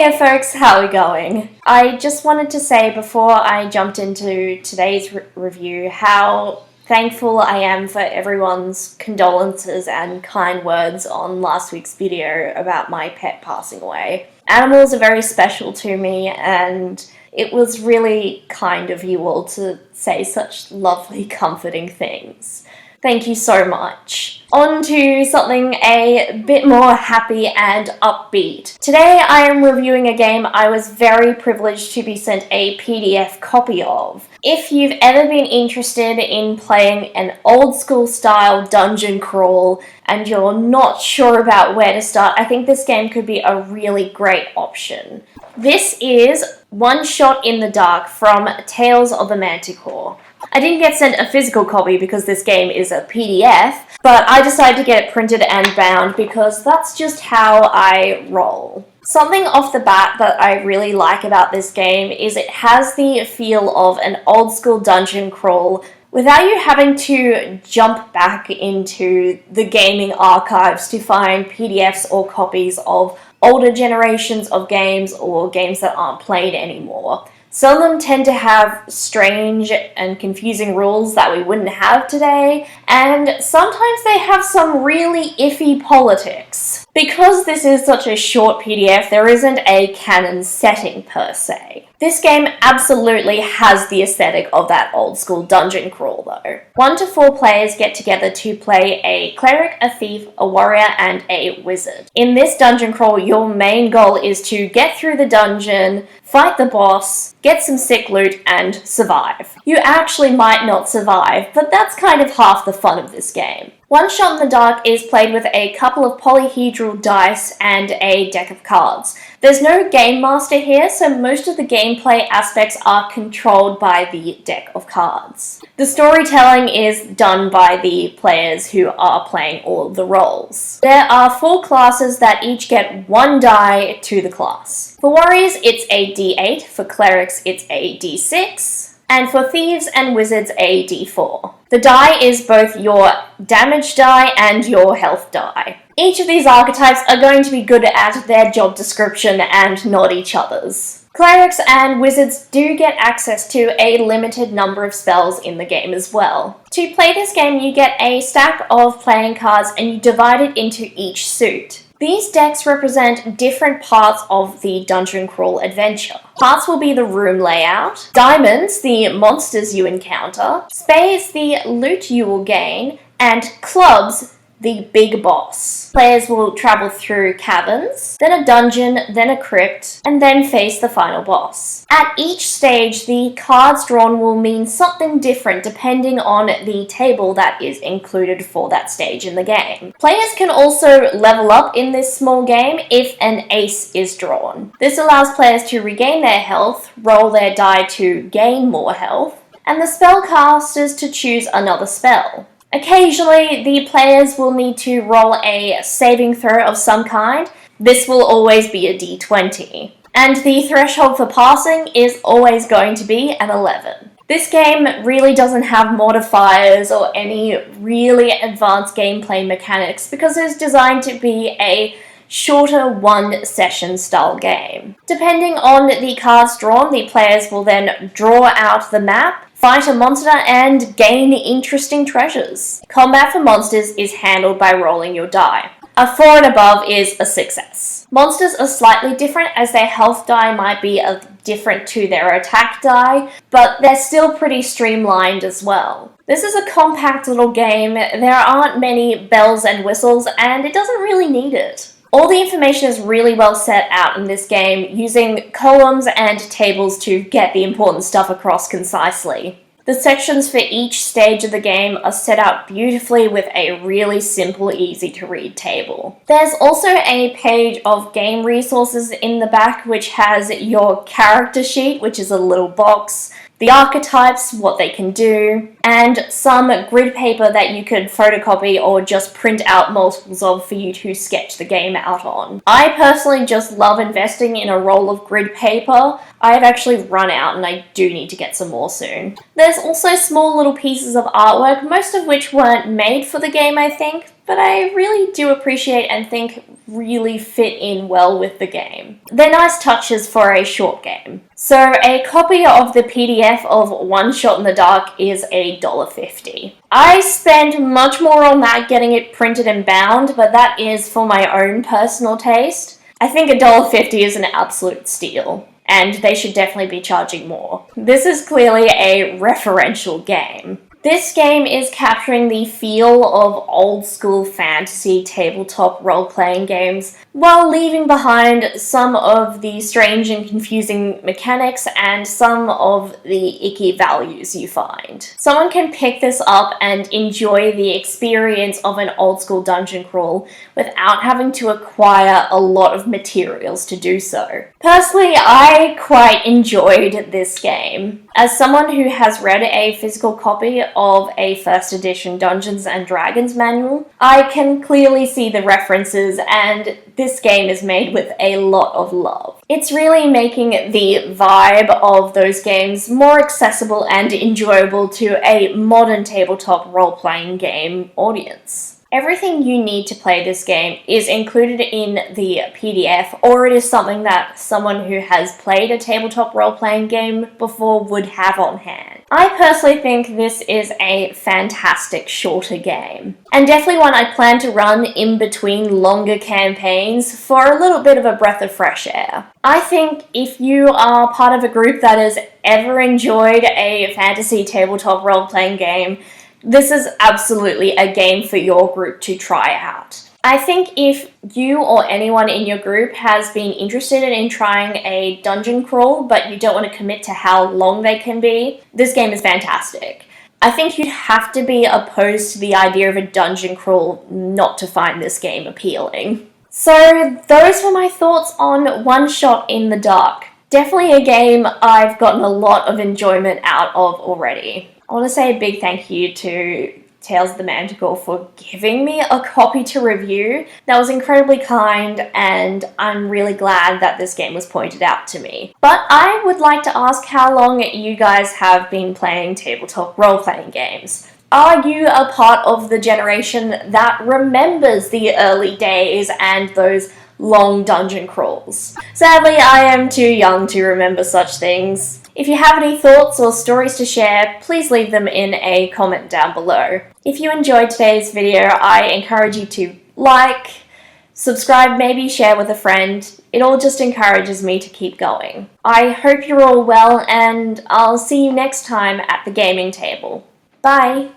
Hey folks, how are we going? I just wanted to say before I jumped into today's review how thankful I am for everyone's condolences and kind words on last week's video about my pet passing away. Animals are very special to me, and it was really kind of you all to say such lovely, comforting things. Thank you so much. On to something a bit more happy and upbeat. Today I am reviewing a game I was very privileged to be sent a PDF copy of. If you've ever been interested in playing an old school style dungeon crawl and you're not sure about where to start, I think this game could be a really great option. This is One Shot in the Dark from Tales of the Manticore. I didn't get sent a physical copy because this game is a PDF, but I decided to get it printed and bound because that's just how I roll. Something off the bat that I really like about this game is it has the feel of an old school dungeon crawl without you having to jump back into the gaming archives to find PDFs or copies of older generations of games or games that aren't played anymore. Some of them tend to have strange and confusing rules that we wouldn't have today, and sometimes they have some really iffy politics. Because this is such a short PDF, there isn't a canon setting per se. This game absolutely has the aesthetic of that old school dungeon crawl though. 1 to 4 players get together to play a cleric, a thief, a warrior, and a wizard. In this dungeon crawl, your main goal is to get through the dungeon, fight the boss, get some sick loot, and survive. You actually might not survive, but that's kind of half the fun of this game. One Shot in the Dark is played with a couple of polyhedral dice and a deck of cards. There's no game master here, so most of the gameplay aspects are controlled by the deck of cards. The storytelling is done by the players who are playing all of the roles. There are 4 classes that each get 1 die to the class. For warriors, it's a D8, for clerics, it's a D6, and for thieves and wizards, a D4. The die is both your damage die and your health die. Each of these archetypes are going to be good at their job description and not each other's. Clerics and wizards do get access to a limited number of spells in the game as well. To play this game, you get a stack of playing cards and you divide it into each suit. These decks represent different parts of the dungeon crawl adventure. Hearts will be the room layout, diamonds the monsters you encounter, spades the loot you will gain, and clubs the big boss. Players will travel through caverns, then a dungeon, then a crypt, and then face the final boss. At each stage, the cards drawn will mean something different depending on the table that is included for that stage in the game. Players can also level up in this small game if an ace is drawn. This allows players to regain their health, roll their die to gain more health, and the spellcasters to choose another spell. Occasionally, the players will need to roll a saving throw of some kind. This will always be a d20. And the threshold for passing is always going to be an 11. This game really doesn't have modifiers or any really advanced gameplay mechanics because it's designed to be a shorter one-session style game. Depending on the cards drawn, the players will then draw out the map, fight a monster, and gain interesting treasures. Combat for monsters is handled by rolling your die. A 4 and above is a success. Monsters are slightly different as their health die might be different to their attack die, but they're still pretty streamlined as well. This is a compact little game, there aren't many bells and whistles, and it doesn't really need it. All the information is really well set out in this game, using columns and tables to get the important stuff across concisely. The sections for each stage of the game are set out beautifully with a really simple, easy to read table. There's also a page of game resources in the back which has your character sheet, which is a little box, the archetypes, what they can do, and some grid paper that you could photocopy or just print out multiples of for you to sketch the game out on. I personally just love investing in a roll of grid paper. I've actually run out and I do need to get some more soon. There's also small little pieces of artwork, most of which weren't made for the game, I think. but I really do appreciate and think really fit in well with the game. They're nice touches for a short game. So a copy of the PDF of One Shot in the Dark is $1.50. I spent much more on that getting it printed and bound, but that is for my own personal taste. I think $1.50 is an absolute steal, and they should definitely be charging more. This is clearly a referential game. This game is capturing the feel of old school fantasy tabletop role-playing games while leaving behind some of the strange and confusing mechanics and some of the icky values you find. Someone can pick this up and enjoy the experience of an old school dungeon crawl without having to acquire a lot of materials to do so. Personally, I quite enjoyed this game. As someone who has read a physical copy of a first edition Dungeons & Dragons manual, I can clearly see the references, and this game is made with a lot of love. It's really making the vibe of those games more accessible and enjoyable to a modern tabletop role-playing game audience. Everything you need to play this game is included in the PDF, or it is something that someone who has played a tabletop role-playing game before would have on hand. I personally think this is a fantastic shorter game, and definitely one I plan to run in between longer campaigns for a little bit of a breath of fresh air. I think if you are part of a group that has ever enjoyed a fantasy tabletop role-playing game, this is absolutely a game for your group to try out. I think if you or anyone in your group has been interested in trying a dungeon crawl, but you don't want to commit to how long they can be, this game is fantastic. I think you'd have to be opposed to the idea of a dungeon crawl not to find this game appealing. So those were my thoughts on One Shot in the Dark. Definitely a game I've gotten a lot of enjoyment out of already. I want to say a big thank you to Tales of the Manticore for giving me a copy to review. That was incredibly kind, and I'm really glad that this game was pointed out to me. But I would like to ask how long you guys have been playing tabletop role-playing games. Are you a part of the generation that remembers the early days and those long dungeon crawls? Sadly, I am too young to remember such things. If you have any thoughts or stories to share, please leave them in a comment down below. If you enjoyed today's video, I encourage you to like, subscribe, maybe share with a friend. It all just encourages me to keep going. I hope you're all well, and I'll see you next time at the gaming table. Bye!